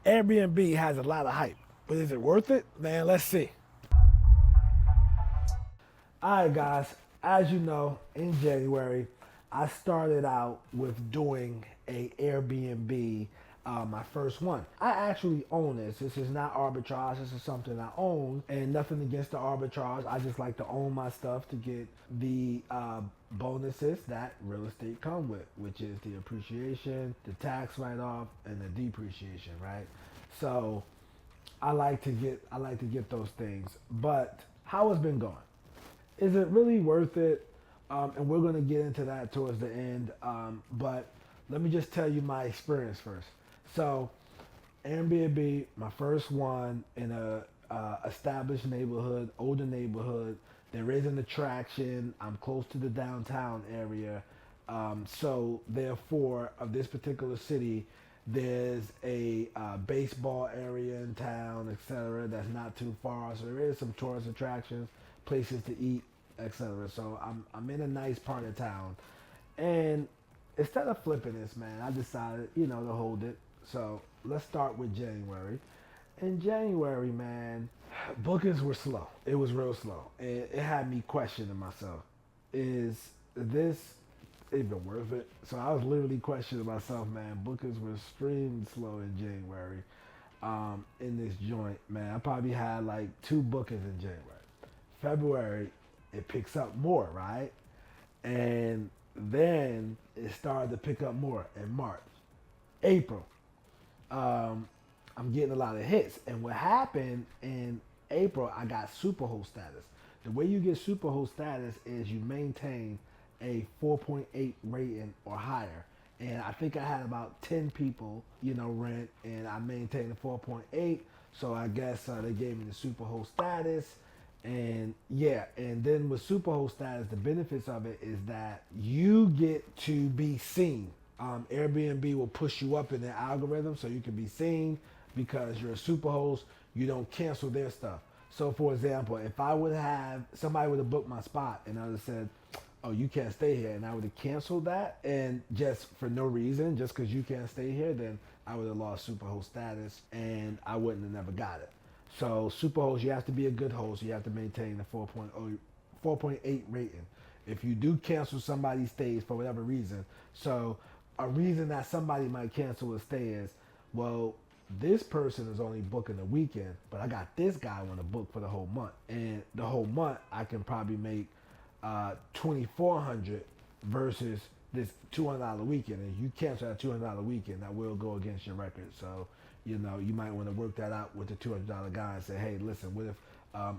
Airbnb has a lot of hype, but is it worth it? Man, let's see. All right, guys, as you know, in January, I started out with doing a Airbnb, my first one. I actually own this. This is not arbitrage. This is something I own, and nothing against the arbitrage. I just like to own my stuff to get the bonuses that real estate come with, which is the appreciation, the tax write-off, and the depreciation, right? So I like to get those things. But how it's been going? Is it really worth it? And we're going to get into that towards the end. But let me just tell you my experience first. So, Airbnb, my first one in a established neighborhood, older neighborhood. There is an attraction. I'm close to the downtown area. So therefore, of this particular city, there's a baseball area in town, etc. That's not too far. So there is some tourist attractions, places to eat, etc. So I'm in a nice part of town, and instead of flipping this, man, I decided to hold it. So let's start with January. In January, man, bookings were slow. It was real slow. It had me questioning myself. Is this even worth it? So I was literally questioning myself, man. Bookings were extremely slow in January. In this joint, man, I probably had like 2 bookings in January. February, it picks up more, right? And then it started to pick up more in March. April, I'm getting a lot of hits. And what happened in April, I got superhost status. The way you get superhost status is you maintain a 4.8 rating or higher. And I think I had about 10 people, rent, and I maintained a 4.8. So I guess they gave me the superhost status. And yeah, and then with superhost status, the benefits of it is that you get to be seen. Airbnb will push you up in their algorithm so you can be seen because you're a superhost. You don't cancel their stuff. So for example, if I would have somebody would have booked my spot and I would have said, "Oh, you can't stay here," and I would have canceled that, and just for no reason, just because you can't stay here, then I would have lost superhost status and I wouldn't have never got it. So superhost, you have to be a good host. You have to maintain a 4.8 rating. If you do cancel somebody's stays for whatever reason, so a reason that somebody might cancel a stay is, well, this person is only booking the weekend, but I got this guy want to book for the whole month, and the whole month I can probably make 2,400 versus this $200 weekend. And you cancel that $200 weekend, that will go against your record. So you might want to work that out with the $200 guy and say, hey, listen, what if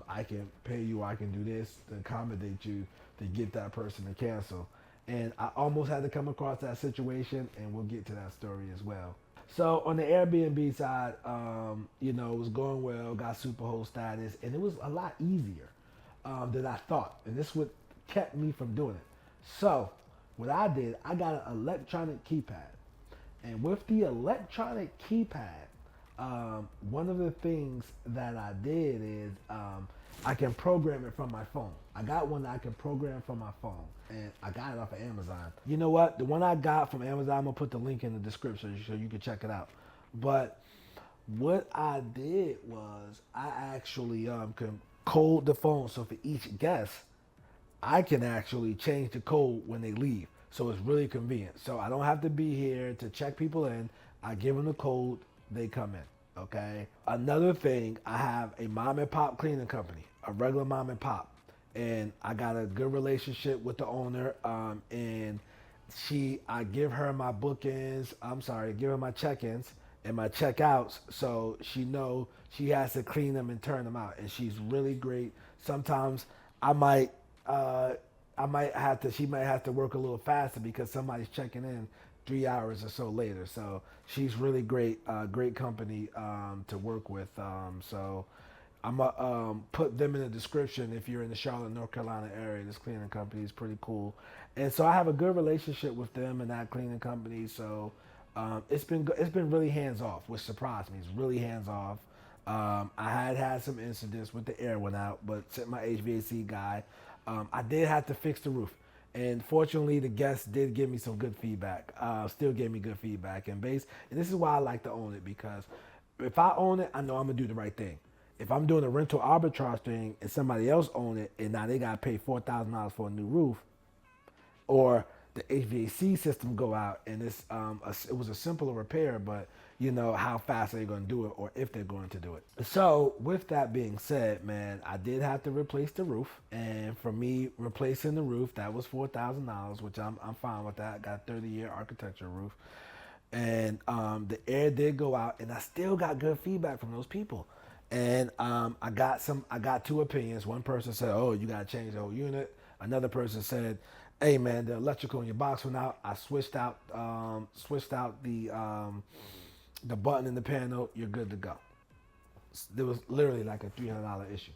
I can pay you, or I can do this to accommodate you to get that person to cancel. And I almost had to come across that situation, and we'll get to that story as well. So on the Airbnb side, it was going well, got superhost status, and it was a lot easier than I thought. And this what kept me from doing it. So what I did, I got an electronic keypad. And with the electronic keypad, one of the things that I did is I can program it from my phone. I got one that I can program from my phone, and I got it off of Amazon. You know what? The one I got from Amazon, I'm gonna put the link in the description so you can check it out. But what I did was I actually can code the phone, so for each guest, I can actually change the code when they leave. So it's really convenient. So I don't have to be here to check people in. I give them the code, they come in, okay? Another thing, I have a mom and pop cleaning company, a regular mom and pop. And I got a good relationship with the owner. And I give her my give her my check-ins and my check-outs. So she has to clean them and turn them out. And she's really great. Sometimes she might have to work a little faster because somebody's checking in 3 hours or so later. So she's really great, great company to work with. So I'm gonna put them in the description if you're in the Charlotte, North Carolina area. This cleaning company is pretty cool, and so I have a good relationship with them and that cleaning company. So it's been really hands off, which surprised me. It's really hands off. I had some incidents with the air went out, but sent my HVAC guy. I did have to fix the roof. And fortunately, the guests did give me some good feedback. Still gave me good feedback. And this is why I like to own it, because if I own it, I know I'm gonna do the right thing. If I'm doing a rental arbitrage thing and somebody else own it and now they gotta pay $4,000 for a new roof, or the HVAC system go out and it was a simpler repair, but you know how fast are they going to do it or if they're going to do it. So with that being said, man, I did have to replace the roof, and for me replacing the roof, that was $4,000, which I'm fine with that. I got a 30-year architecture roof, and the air did go out, and I still got good feedback from those people. And I got two opinions. One person said, "Oh, you got to change the whole unit." Another person said, "Hey, man, the electrical in your box went out. I switched out the button in the panel. You're good to go." There was literally like a $300 issue.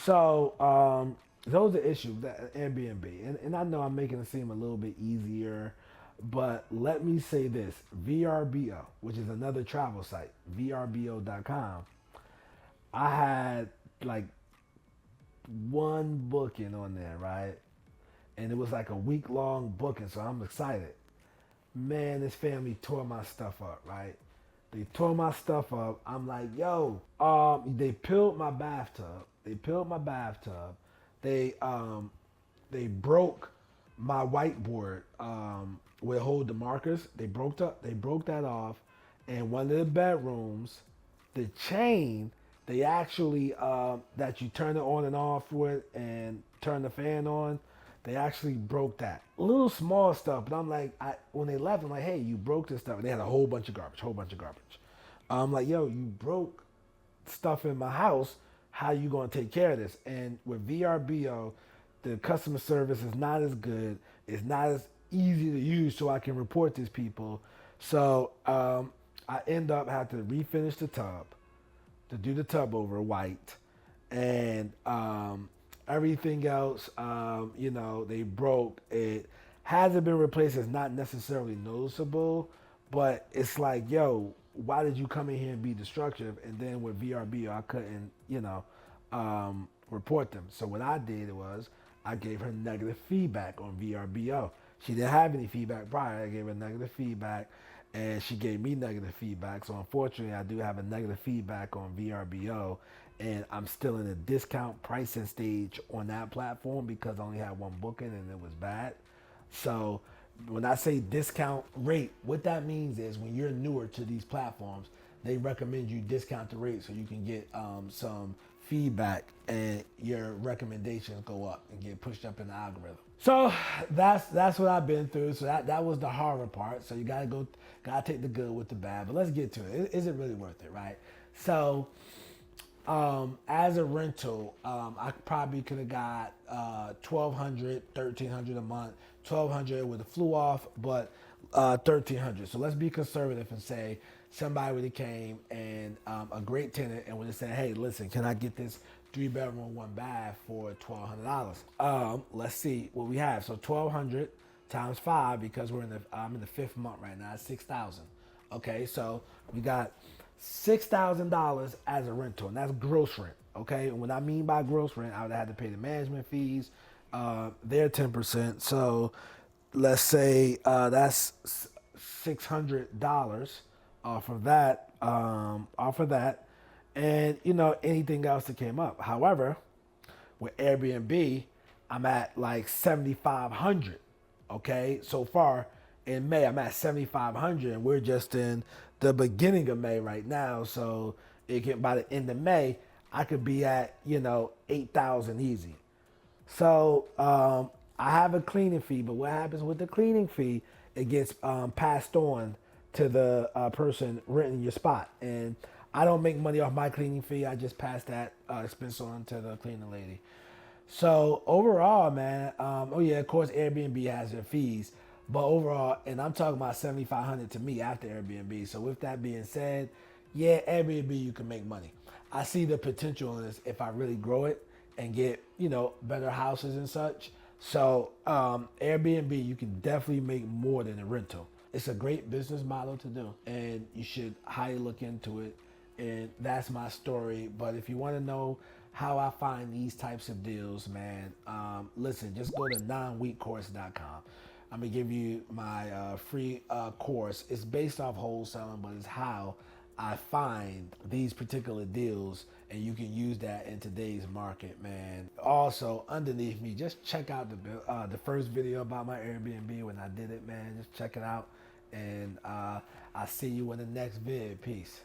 So those are issues that Airbnb, and I know I'm making it seem a little bit easier, but let me say this: VRBO, which is another travel site, vrbo.com. I had like one booking on there, right? And it was like a week-long booking, so I'm excited. Man, this family tore my stuff up, right? They tore my stuff up. I'm like, yo, they peeled my bathtub. They broke my whiteboard where it hold the markers. They broke that off. And one of the bedrooms, the chain, they actually that you turn it on and off with and turn the fan on, they actually broke that. Little small stuff, but I'm like, when they left, I'm like, hey, you broke this stuff. And they had a whole bunch of garbage. I'm like, yo, you broke stuff in my house. How you gonna take care of this? And with VRBO, the customer service is not as good. It's not as easy to use, so I can report these people. So I end up having to refinish the tub, to do the tub over white, and everything else, they broke. It hasn't been replaced. It's not necessarily noticeable, but it's like, yo, why did you come in here and be destructive? And then with VRBO, I couldn't, report them. So what I did was I gave her negative feedback on VRBO. She didn't have any feedback prior. I gave her negative feedback, and she gave me negative feedback. So unfortunately, I do have a negative feedback on VRBO, and I'm still in a discount pricing stage on that platform because I only had one booking and it was bad. So when I say discount rate, what that means is when you're newer to these platforms, they recommend you discount the rate so you can get some feedback and your recommendations go up and get pushed up in the algorithm. So that's what I've been through. So that was the horror part. So you gotta take the good with the bad. But let's get to it. Is it really worth it, right? So as a rental, I probably could have got $1,200, $1,300 a month. $1,200 with the flu off, but $1,300. So let's be conservative and say somebody would have came and a great tenant and would have said, hey, listen, can I get this 3-bedroom, 1-bath for $1,200? Let's see what we have. So $1,200 times 5, because I'm in the 5th month right now, it's $6,000. Okay, so we got $6,000 as a rental, and that's gross rent. Okay, and what I mean by gross rent, I would have had to pay the management fees, their 10%. So let's say that's $600 off of that, and anything else that came up. However, with Airbnb, I'm at like 7,500. Okay, so far in May, I'm at 7,500, and we're just in the beginning of May right now. So by the end of May, I could be at 8,000 easy. So I have a cleaning fee, but what happens with the cleaning fee? It gets passed on to the person renting your spot, and I don't make money off my cleaning fee. I just pass that expense on to the cleaning lady. So overall, man, of course, Airbnb has their fees, but overall, and I'm talking about $7,500 to me after Airbnb. So with that being said, yeah, Airbnb, you can make money. I see the potential in this if I really grow it and get, better houses and such. So Airbnb, you can definitely make more than a rental. It's a great business model to do, and you should highly look into it. And that's my story. But if you want to know how I find these types of deals, man, listen, just go to nonweekcourse.com. I'm going to give you my free course. It's based off wholesaling, but it's how I find these particular deals, and you can use that in today's market, man. Also, underneath me, just check out the first video about my Airbnb when I did it, man. Just check it out, and I'll see you in the next vid. Peace.